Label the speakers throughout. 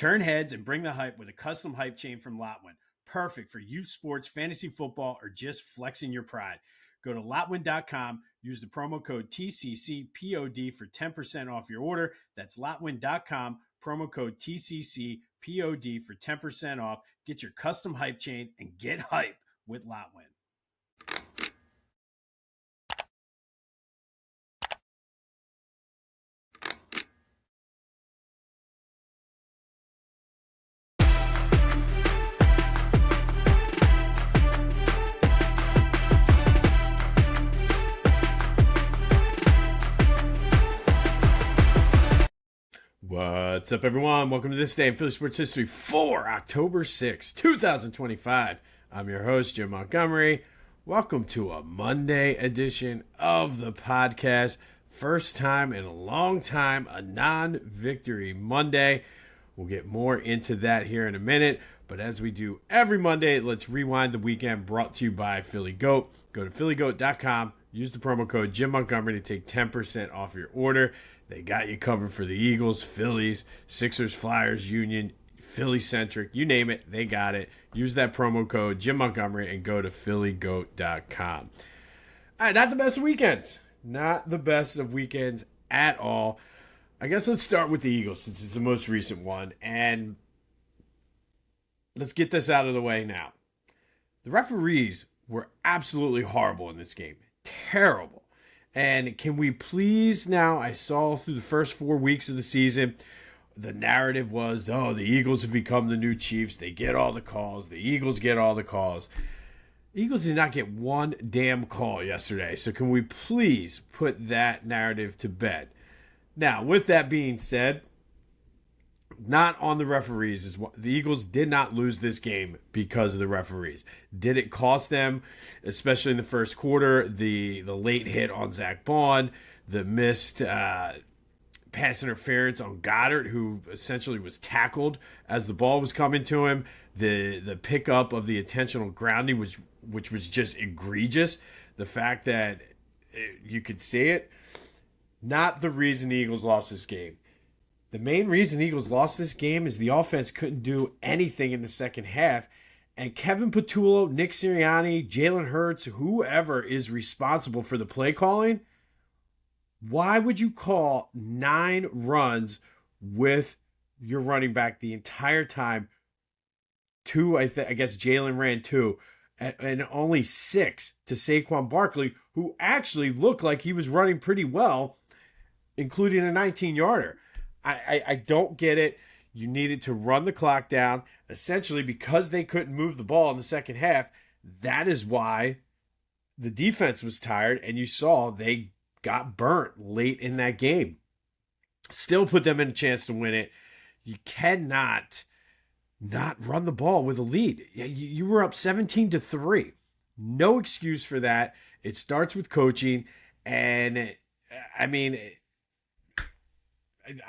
Speaker 1: Turn heads and bring the hype with a custom hype chain from Lotwin. Perfect for youth sports, fantasy football, or just flexing your pride. Go to Lotwin.com, use the promo code TCCPOD for 10% off your order. That's Lotwin.com, promo code TCCPOD for 10% off. Get your custom hype chain and get hype with Lotwin. What's up, everyone? Welcome to this day in Philly sports history for October 6, 2025. I'm your host, Jim Montgomery. Welcome to a Monday edition of the podcast. First time in a long time, a non-victory Monday. We'll get more into that here in a minute. But as we do every Monday, let's rewind the weekend, brought to you by Philly Goat. Go to phillygoat.com. Use the promo code Jim Montgomery to take 10% off your order. They got you covered for the Eagles, Phillies, Sixers, Flyers, Union, Philly-centric. You name it, they got it. Use that promo code Jim Montgomery and go to phillygoat.com. All right, not the best of weekends. Not the best of weekends at all. I guess let's start with the Eagles since it's the most recent one. And let's get this out of the way now. The referees were absolutely horrible in this game. Terrible. And can we please now, I saw through the first 4 weeks of the season, the narrative was, oh, the Eagles have become the new Chiefs. They get all the calls. The Eagles get all the calls. The Eagles did not get one damn call yesterday. So can we please put that narrative to bed? Now, with that being said, not on the referees. The Eagles did not lose this game because of the referees. Did it cost them, especially in the first quarter, the late hit on Zach Bond, the missed pass interference on Goddard, who essentially was tackled as the ball was coming to him, the pickup of the intentional grounding, which was just egregious. The fact that you could see it, not the reason the Eagles lost this game. The main reason the Eagles lost this game is the offense couldn't do anything in the second half. And Kevin Patullo, Nick Sirianni, Jalen Hurts, whoever is responsible for the play calling, why would you call 9 runs with your running back the entire time? 2, I guess Jalen ran 2, and only 6 to Saquon Barkley, who actually looked like he was running pretty well, including a 19-yarder. I don't get it. You needed to run the clock down. Essentially, because they couldn't move the ball in the second half, that is why the defense was tired, and you saw they got burnt late in that game. Still put them in a chance to win it. You cannot not run the ball with a lead. You were up 17-3. No excuse for that. It starts with coaching, and I mean,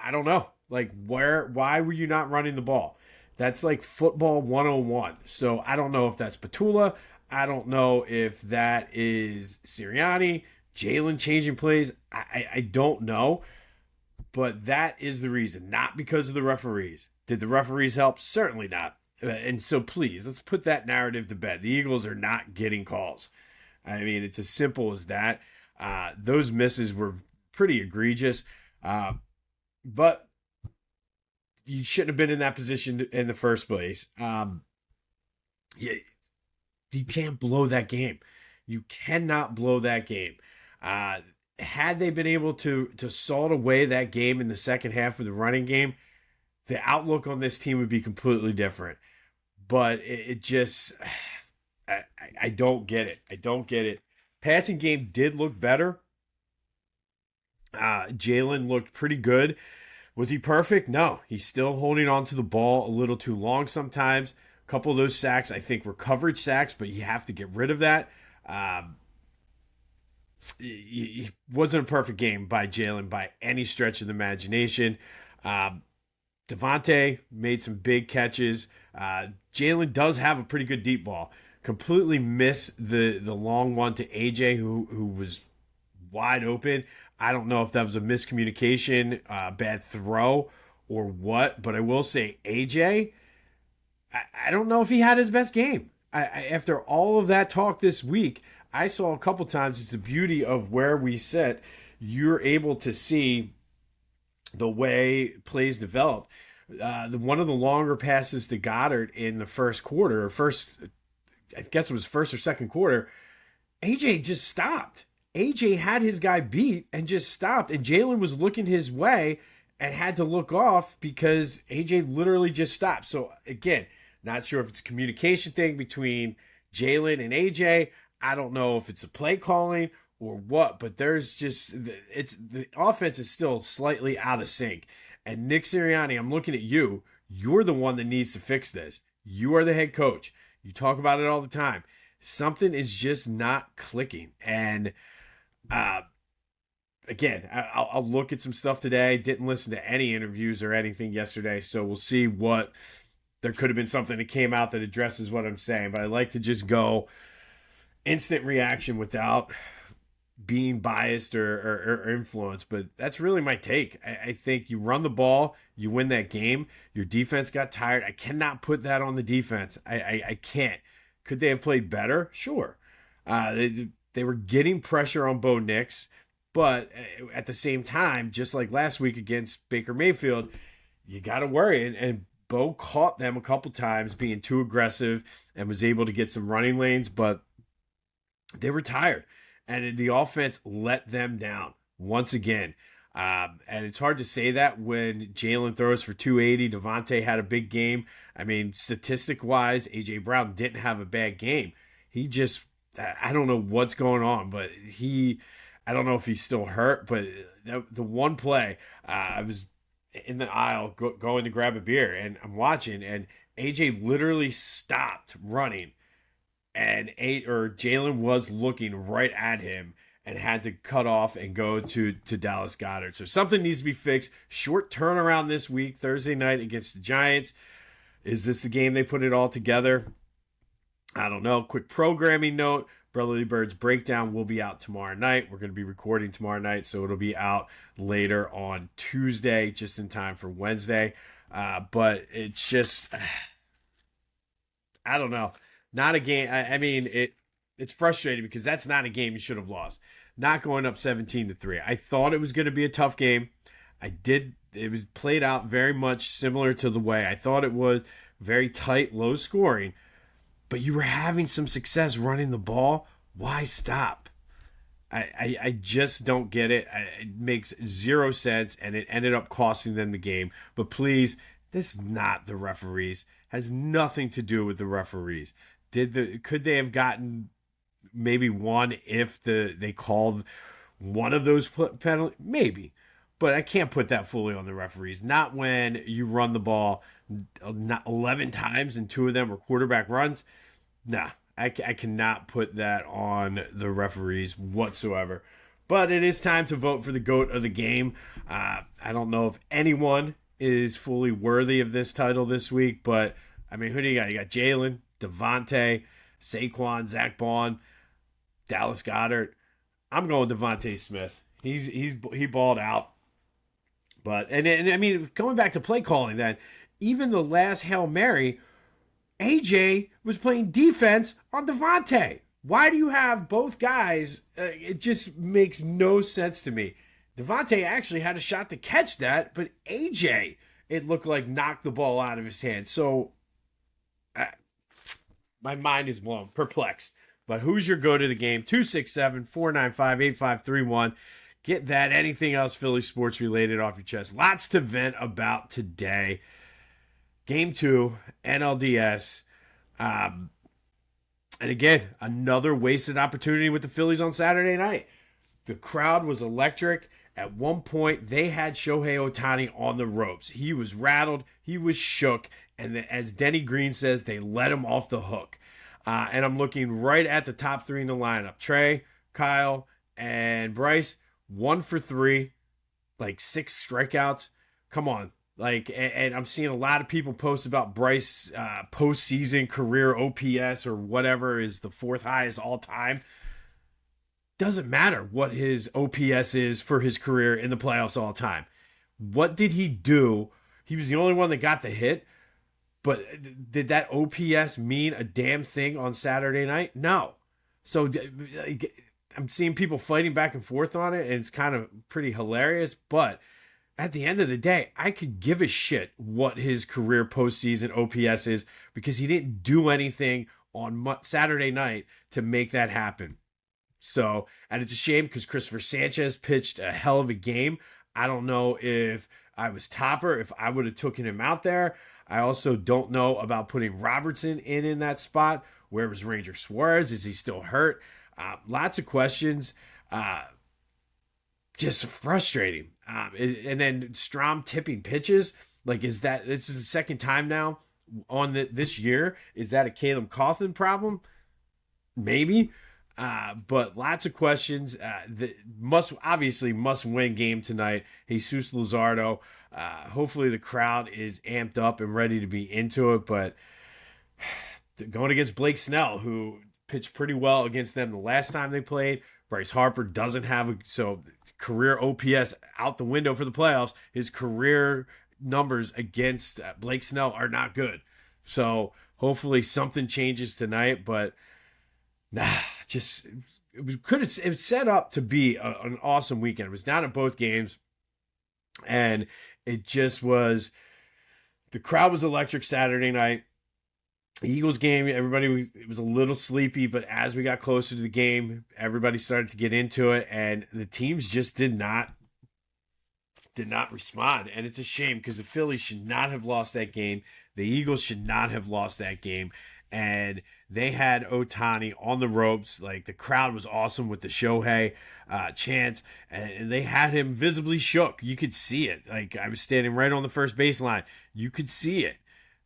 Speaker 1: I don't know. Like, why were you not running the ball? That's like football 101. So I don't know if that's Patullo. I don't know if that is Sirianni, Jalen changing plays. I don't know. But that is the reason, not because of the referees. Did the referees help? Certainly not. And so please, let's put that narrative to bed. The Eagles are not getting calls. I mean, it's as simple as that. Those misses were pretty egregious. But you shouldn't have been in that position in the first place. You can't blow that game. You cannot blow that game. Had they been able to salt away that game in the second half of the running game, the outlook on this team would be completely different. But it just, I don't get it. I don't get it. Passing game did look better. Jalen looked pretty good. Was he perfect? No. He's still holding on to the ball a little too long sometimes. A couple of those sacks, I think, were coverage sacks, but you have to get rid of that. It wasn't a perfect game by Jalen by any stretch of the imagination. Devontae made some big catches. Jalen does have a pretty good deep ball. Completely missed the long one to AJ, who was wide open. I don't know if that was a miscommunication, bad throw, or what, but I will say AJ, I don't know if he had his best game. After all of that talk this week, I saw a couple times, it's the beauty of where we sit. You're able to see the way plays develop. One of the longer passes to Goddard in the first quarter, I guess it was first or second quarter, AJ just stopped. AJ had his guy beat and just stopped, and Jalen was looking his way and had to look off because AJ literally just stopped. So again, not sure if it's a communication thing between Jalen and AJ. I don't know if it's a play calling or what, but the offense is still slightly out of sync. And Nick Sirianni, I'm looking at you. You're the one that needs to fix this. You are the head coach. You talk about it all the time. Something is just not clicking. And again, I'll look at some stuff today. Didn't listen to any interviews or anything yesterday, so we'll see what. There could have been something that came out that addresses what I'm saying, but I like to just go instant reaction without being biased or influenced. But that's really my take. I think you run the ball, you win that game. Your defense got tired. I cannot put that on the defense. I can't. Could they have played better? Sure. They were getting pressure on Bo Nix, but at the same time, just like last week against Baker Mayfield, you got to worry. And Bo caught them a couple times being too aggressive and was able to get some running lanes, but they were tired. And the offense let them down once again. And it's hard to say that when Jalen throws for 280. Devontae had a big game. I mean, statistic-wise, A.J. Brown didn't have a bad game. He just, I don't know what's going on, but I don't know if he's still hurt, but the one play, I was in the aisle going to grab a beer, and I'm watching, and AJ literally stopped running, and Jalen was looking right at him and had to cut off and go to Dallas Goedert. So something needs to be fixed. Short turnaround this week, Thursday night against the Giants. Is this the game they put it all together? I don't know. Quick programming note. Brotherly Birds Breakdown will be out tomorrow night. We're going to be recording tomorrow night, so it'll be out later on Tuesday, just in time for Wednesday. But it's just, I don't know. Not a game. I mean, it's frustrating because that's not a game you should have lost. Not going up 17-3. I thought it was going to be a tough game. It was played out very much similar to the way I thought it was. Very tight, low scoring. But you were having some success running the ball. Why stop? I just don't get it. It makes zero sense, and it ended up costing them the game. But please, this is not the referees. Has nothing to do with the referees. Could they have gotten maybe one if they called one of those penalties? Maybe. But I can't put that fully on the referees. Not when you run the ball 11 times and 2 of them were quarterback runs. Nah, I cannot put that on the referees whatsoever. But it is time to vote for the GOAT of the game. I don't know if anyone is fully worthy of this title this week, but I mean, who do you got? You got Jalen, Devontae, Saquon, Zach Bond, Dallas Goedert. I'm going Devontae Smith. He balled out. But and I mean, going back to play calling, then even the last Hail Mary, AJ was playing defense on Devontae. Why do you have both guys? It just makes no sense to me. Devontae actually had a shot to catch that, but AJ, it looked like knocked the ball out of his hand. So my mind is blown, perplexed. But who's your go to the game? 267-495-8531. Get that, anything else Philly sports related off your chest. Lots to vent about today. Game 2, NLDS. And again, another wasted opportunity with the Phillies on Saturday night. The crowd was electric. At one point, they had Shohei Ohtani on the ropes. He was rattled. He was shook. And as Denny Green says, they let him off the hook. And I'm looking right at the top 3 in the lineup. Trey, Kyle, and Bryce. 1 for 3, like 6 strikeouts. Come on. And I'm seeing a lot of people post about Bryce postseason career OPS or whatever is the 4th highest all time. Doesn't matter what his OPS is for his career in the playoffs all time. What did he do He was the only one that got the hit. But did that OPS mean a damn thing on Saturday night? No. So I'm seeing people fighting back and forth on it, and it's kind of pretty hilarious. But at the end of the day, I could give a shit what his career postseason OPS is because he didn't do anything on Saturday night to make that happen. So, and it's a shame because Christopher Sanchez pitched a hell of a game. I don't know if I was Topper, if I would have taken him out there. I also don't know about putting Robertson in that spot. Where was Ranger Suarez? Is he still hurt? Lots of questions. Just frustrating. And then Strom tipping pitches. Like, this is the second time now on this year? Is that a Caleb Coughlin problem? Maybe. But lots of questions. Must win game tonight. Jesus Luzardo. Hopefully the crowd is amped up and ready to be into it. But going against Blake Snell, who pitched pretty well against them the last time they played. Bryce Harper doesn't have career OPS out the window for the playoffs. His career numbers against Blake Snell are not good. So hopefully something changes tonight. But it was set up to be an awesome weekend. It was down at both games, and it just was. The crowd was electric Saturday night. The Eagles game, it was a little sleepy, but as we got closer to the game, everybody started to get into it, and the teams just did not respond. And it's a shame because the Phillies should not have lost that game. The Eagles should not have lost that game. And they had Ohtani on the ropes. Like, the crowd was awesome with the Shohei chants, and they had him visibly shook. You could see it. Like, I was standing right on the first baseline. You could see it.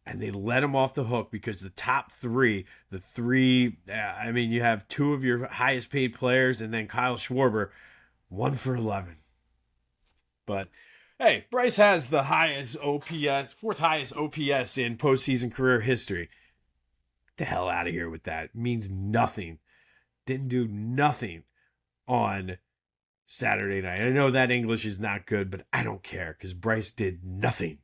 Speaker 1: And they let him off the hook because the top three, you have two of your highest paid players and then Kyle Schwarber, 1 for 11. But hey, Bryce has the highest OPS, fourth highest OPS in postseason career history. Get the hell out of here with that. It means nothing. Didn't do nothing on Saturday night. I know that English is not good, but I don't care because Bryce did nothing.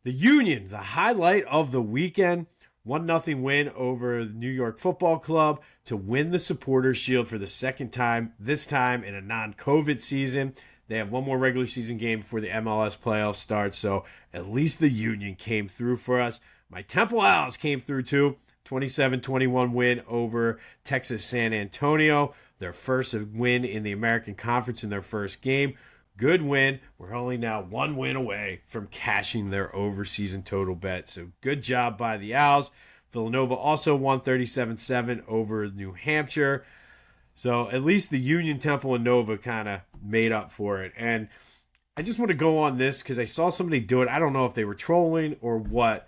Speaker 1: The Union, the highlight of the weekend, 1-0 win over the New York Football Club to win the Supporters Shield for the second time, this time in a non-COVID season. They have one more regular season game before the MLS playoffs start, so at least the Union came through for us. My Temple Owls came through too, 27-21 win over Texas San Antonio, their first win in the American Conference in their first game. Good win. We're only now 1 win away from cashing their overseason total bet. So good job by the Owls. Villanova also won 37-7 over New Hampshire. So at least the Union, Temple, and Nova kind of made up for it. And I just want to go on this because I saw somebody do it. I don't know if they were trolling or what.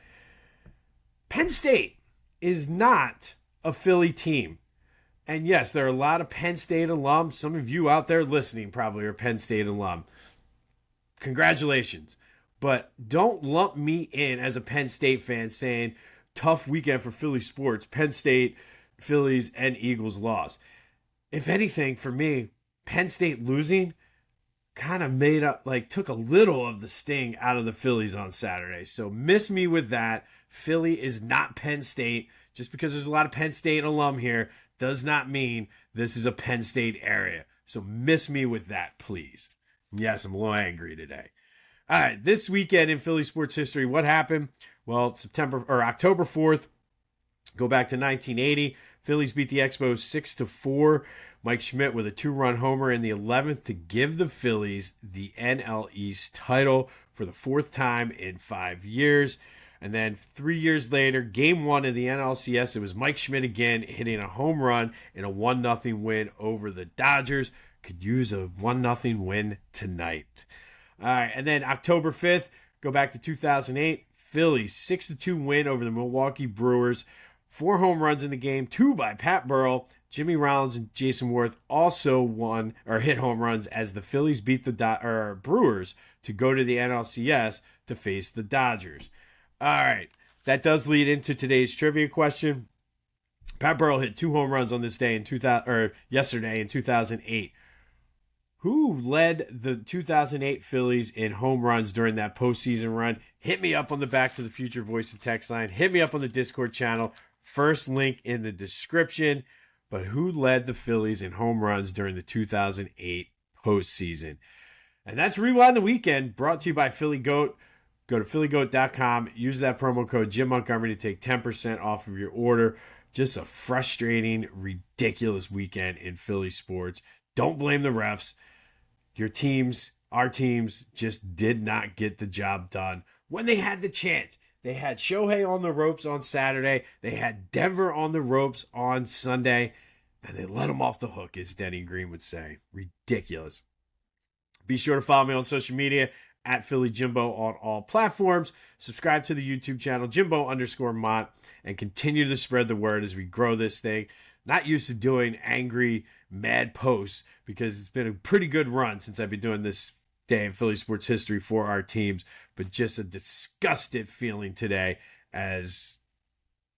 Speaker 1: Penn State is not a Philly team. And yes, there are a lot of Penn State alums. Some of you out there listening probably are Penn State alum. Congratulations. But don't lump me in as a Penn State fan saying, tough weekend for Philly sports. Penn State, Phillies, and Eagles lost. If anything, for me, Penn State losing kind of took a little of the sting out of the Phillies on Saturday. So miss me with that. Philly is not Penn State. Just because there's a lot of Penn State alum here does not mean this is a Penn State area. So miss me with that, please. Yes, I'm a little angry today. All right, this weekend in Philly sports history, what happened? Well, October 4th, go back to 1980. Phillies beat the Expos 6-4. Mike Schmidt with a 2-run homer in the 11th to give the Phillies the NL East title for the 4th time in 5 years. And then 3 years later, Game 1 of the NLCS, it was Mike Schmidt again hitting a home run in a 1-0 win over the Dodgers. Could use a 1-0 win tonight. All right, and then October 5th, go back to 2008, Phillies 6-2 win over the Milwaukee Brewers. 4 home runs in the game, 2 by Pat Burrell. Jimmy Rollins and Jason Worth also hit home runs as the Phillies beat the Brewers to go to the NLCS to face the Dodgers. All right, that does lead into today's trivia question. Pat Burrell hit 2 home runs on this day yesterday in 2008. Who led the 2008 Phillies in home runs during that postseason run? Hit me up on the Back to the Future voice and text line. Hit me up on the Discord channel. First link in the description. But who led the Phillies in home runs during the 2008 postseason? And that's Rewind the Weekend, brought to you by Philly Goat. Go to phillygoat.com. Use that promo code Jim Montgomery to take 10% off of your order. Just a frustrating, ridiculous weekend in Philly sports. Don't blame the refs. Your teams, our teams, just did not get the job done when they had the chance. They had Shohei on the ropes on Saturday. They had Denver on the ropes on Sunday. And they let them off the hook, as Denny Green would say. Ridiculous. Be sure to follow me on social media at Philly Jimbo on all platforms. Subscribe to the YouTube channel, Jimbo_Mont, and continue to spread the word as we grow this thing. Not used to doing angry, mad posts because it's been a pretty good run since I've been doing this day in Philly sports history for our teams, but just a disgusted feeling today as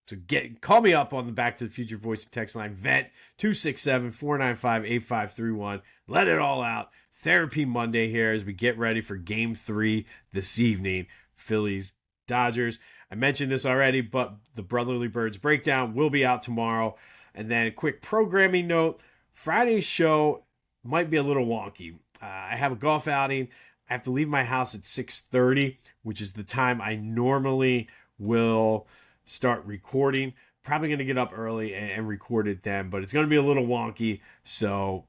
Speaker 1: to call me up on the Back to the Future voice and text line, vent 267-495-8531. Let it all out. Therapy Monday here as we get ready for Game 3 this evening, Phillies Dodgers. I mentioned this already, but the Brotherly Birds breakdown will be out tomorrow. And then a quick programming note, Friday's show might be a little wonky. I have a golf outing. I have to leave my house at 6:30, which is the time I normally will start recording. Probably going to get up early and record it then, but it's going to be a little wonky. So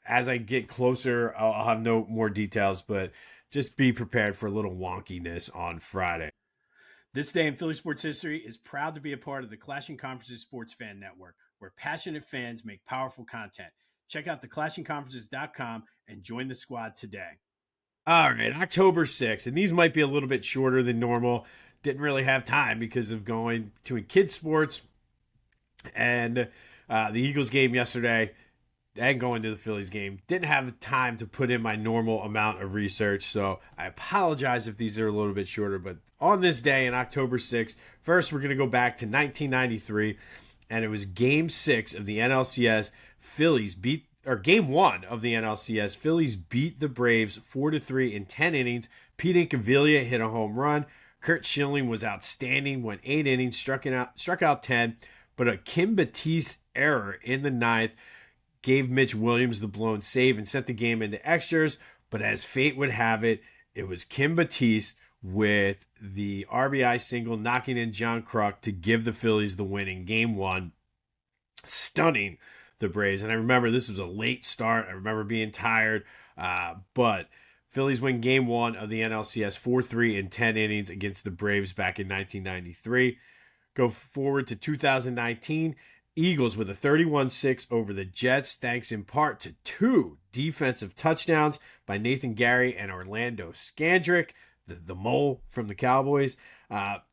Speaker 1: as I get closer, I'll have no more details, but just be prepared for a little wonkiness on Friday. This Day in Philly Sports History is proud to be a part of the Clashing Conferences Sports Fan Network, where passionate fans make powerful content. Check out theclashingconferences.com and join the squad today. All right, October 6th, and these might be a little bit shorter than normal. Didn't really have time because of going to kids sports and the Eagles game yesterday and going to the Phillies game. Didn't have time to put in my normal amount of research, so I apologize if these are a little bit shorter. But on this day, on October 6th, first we're going to go back to 1993, and it was Game 6 of the NLCS. Game 1 of the NLCS. Phillies beat the Braves 4-3 in 10 innings. Pete Incaviglia hit a home run. Curt Schilling was outstanding, went 8 innings, struck out 10, but a Kim Batiste error in the ninth gave Mitch Williams the blown save and sent the game into extras. But as fate would have it, it was Kim Batiste with the RBI single knocking in John Kruk to give the Phillies the win in Game 1, stunning the Braves. And I remember this was a late start. I remember being tired, but Phillies win Game 1 of the NLCS 4-3 in 10 innings against the Braves back in 1993. Go forward to 2019. Eagles with a 31-6 over the Jets, thanks in part to 2 defensive touchdowns by Nathan Gary and Orlando Scandrick, the mole from the Cowboys.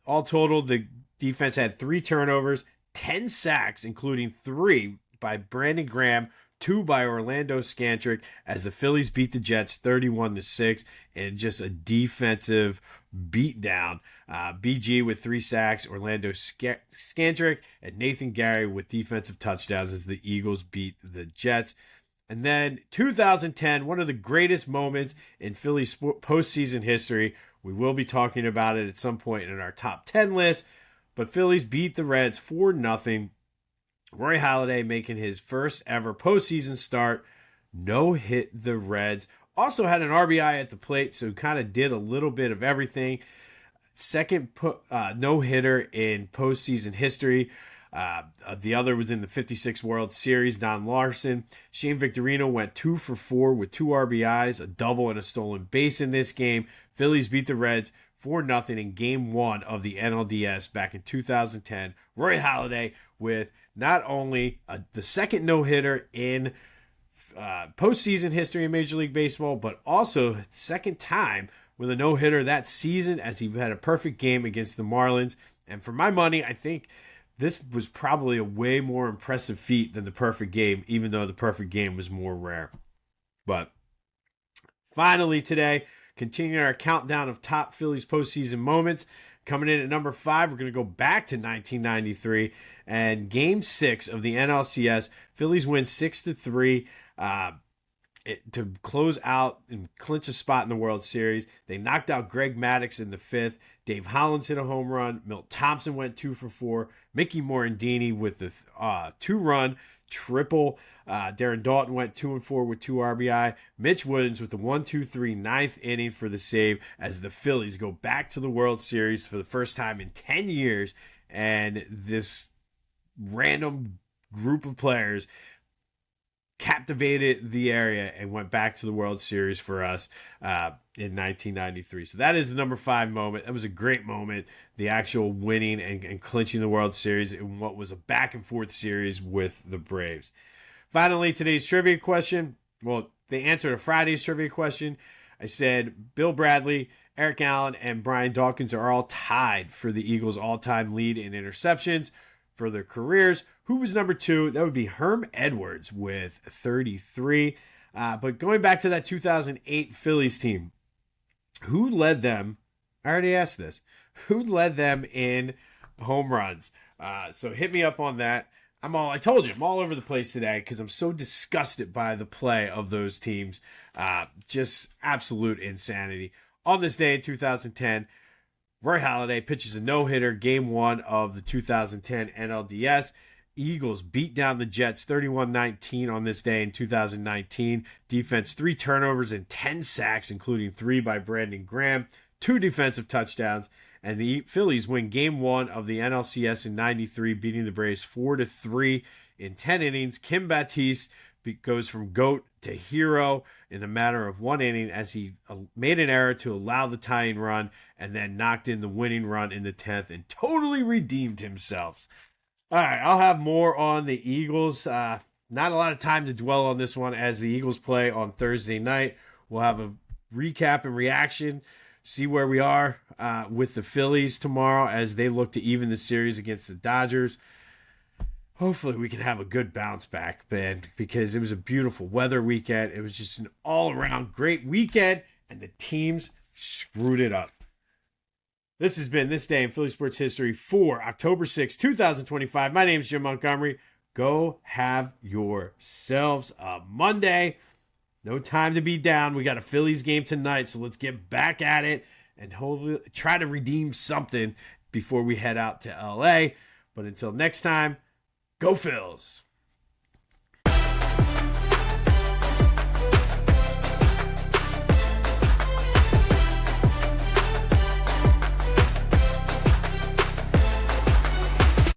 Speaker 1: All total, the defense had 3 turnovers, 10 sacks, including 3 by Brandon Graham, 2 by Orlando Scandrick, as the Phillies beat the Jets 31-6 in just a defensive beatdown. BG with 3 sacks, Orlando Scandrick, and Nathan Gary with defensive touchdowns as the Eagles beat the Jets. And then 2010, one of the greatest moments in Phillies postseason history. We will be talking about it at some point in our top 10 list, but Phillies beat the Reds 4-0. Roy Halladay making his first ever postseason start. No hit the Reds. Also had an RBI at the plate, so kind of did a little bit of everything. Second no-hitter in postseason history. The other was in the 56 World Series, Don Larson. Shane Victorino went 2 for 4 with 2 RBIs, a double and a stolen base in this game. Phillies beat the Reds 4-0 in Game 1 of the NLDS back in 2010. Roy Halladay with not only the second no-hitter in postseason history in Major League Baseball, but also second time with a no-hitter that season, as he had a perfect game against the Marlins. And for my money, I think this was probably a way more impressive feat than the perfect game, even though the perfect game was more rare. But finally today, continuing our countdown of top Phillies postseason moments. Coming in at number 5, we're going to go back to 1993 and Game 6 of the NLCS. Phillies win 6-3. to close out and clinch a spot in the World Series. They knocked out Greg Maddux in the fifth. Dave Hollins hit a home run. Milt Thompson went 2 for 4. Mickey Morandini with the 2-run triple. Darren Dalton went 2 and 4 with 2 RBI. Mitch Williams with the 1-2-3 ninth inning for the save as the Phillies go back to the World Series for the first time in 10 years. And this random group of players captivated the area and went back to the World Series for us in 1993. So that is the number 5 moment. That was a great moment. The actual winning and clinching the World Series in what was a back and forth series with the Braves. Finally, today's trivia question. Well, the answer to Friday's trivia question. I said Bill Bradley, Eric Allen, and Brian Dawkins are all tied for the Eagles' all-time lead in interceptions for their careers. Who was number 2? That would be Herm Edwards with 33. But going back to that 2008 Phillies team, who led them? I already asked this. Who led them in home runs? So hit me up on that. I told you, I'm all over the place today because I'm so disgusted by the play of those teams. Just absolute insanity. On this day in 2010, Roy Halladay pitches a no-hitter, game 1 of the 2010 NLDS. Eagles beat down the Jets 31-19 on this day in 2019. Defense 3 turnovers and 10 sacks, including 3 by Brandon Graham, 2 defensive touchdowns. And the Phillies win game 1 of the NLCS in 93, beating the Braves 4-3 in 10 innings. Kim Batiste goes from GOAT to hero in a matter of 1 inning as he made an error to allow the tying run and then knocked in the winning run in the 10th and totally redeemed himself. All right, I'll have more on the Eagles. Not a lot of time to dwell on this one as the Eagles play on Thursday night. We'll have a recap and reaction, see where we are with the Phillies tomorrow as they look to even the series against the Dodgers. Hopefully we can have a good bounce back, man, because it was a beautiful weather weekend. It was just an all-around great weekend, and the teams screwed it up. This has been This Day in Philly Sports History for October 6, 2025. My name is Jim Montgomery. Go have yourselves a Monday. No time to be down. We got a Phillies game tonight, so let's get back at it and hopefully try to redeem something before we head out to LA. But until next time, go Phils.